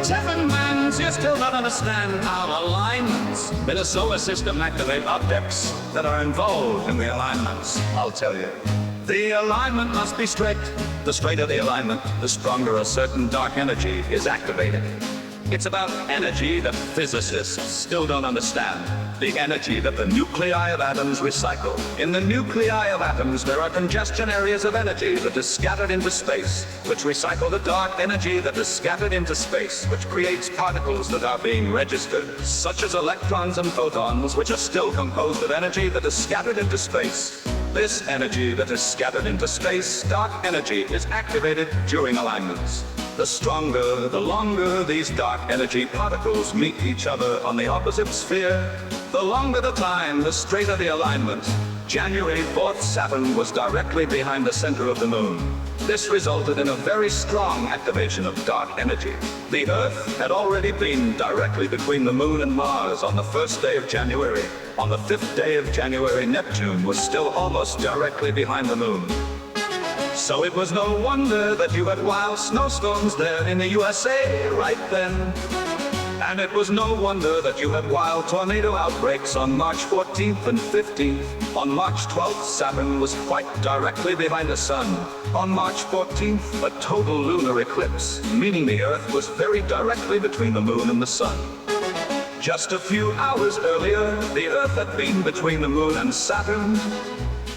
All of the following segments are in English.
Stefan Burns, you still don't understand how alignments in a solar system activate objects that are involved in the alignments. I'll tell you. The alignment must be straight. The straighter the alignment, the stronger a certain dark energy is activated. It's about energy that physicists still don't understand. The energy that the nuclei of atoms recycle. In the nuclei of atoms, there are congestion areas of energy that is scattered into space, which recycle the dark energy that is scattered into space, which creates particles that are being registered, such as electrons and photons, which are still composed of energy that is scattered into space. This energy that is scattered into space, dark energy, is activated during alignments. The stronger, the longer these dark energy particles meet each other on the opposite sphere, the longer the time, the straighter the alignment. January 4th, Saturn was directly behind the center of the moon. This resulted in a very strong activation of dark energy. The Earth had already been directly between the moon and Mars on the first day of January. On the 5th day of January, Neptune was still almost directly behind the moon. So it was no wonder that you had wild snowstorms there in the USA right then. And it was no wonder that you had wild tornado outbreaks on March 14th and 15th. On March 12th, Saturn was quite directly behind the Sun. On March 14th, a total lunar eclipse, meaning the Earth was very directly between the Moon and the Sun. Just a few hours earlier, the Earth had been between the Moon and Saturn.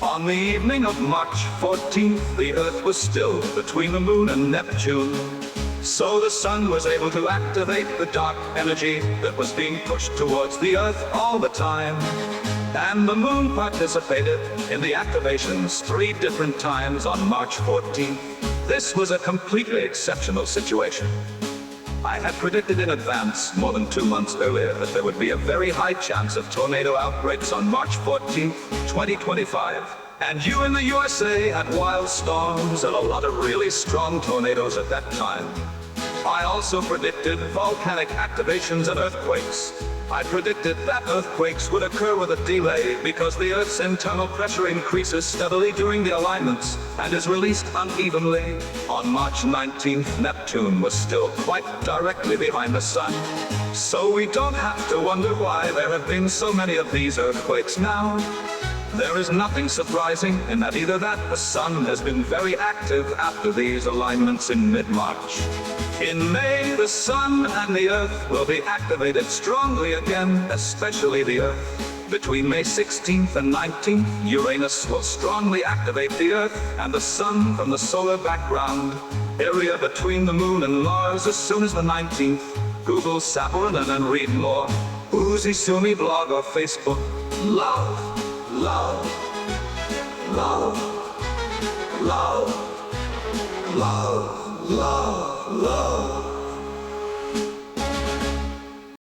On the evening of March 14th, the Earth was still between the Moon and Neptune. So the Sun was able to activate the dark energy that was being pushed towards the Earth all the time. And the Moon participated in the activations 3 different times on March 14th. This was a completely exceptional situation. I had predicted in advance, more than 2 months earlier, that there would be a very high chance of tornado outbreaks on March 14th, 2025. And you in the USA had wild storms and a lot of really strong tornadoes at that time. I also predicted volcanic activations and earthquakes. I predicted that earthquakes would occur with a delay because the Earth's internal pressure increases steadily during the alignments and is released unevenly. On March 19th, Neptune was still quite directly behind the Sun. So we don't have to wonder why there have been so many of these earthquakes now. There is nothing surprising in that either that the Sun has been very active after these alignments in mid-March. In May, the Sun and the Earth will be activated strongly again, especially the Earth. Between May 16th and 19th, Uranus will strongly activate the Earth and the Sun from the solar background area between the Moon and Mars as soon as the 19th. Google Saturn and read more. Uzi Sumi blog or Facebook. Love, love, love, love, love, love, love.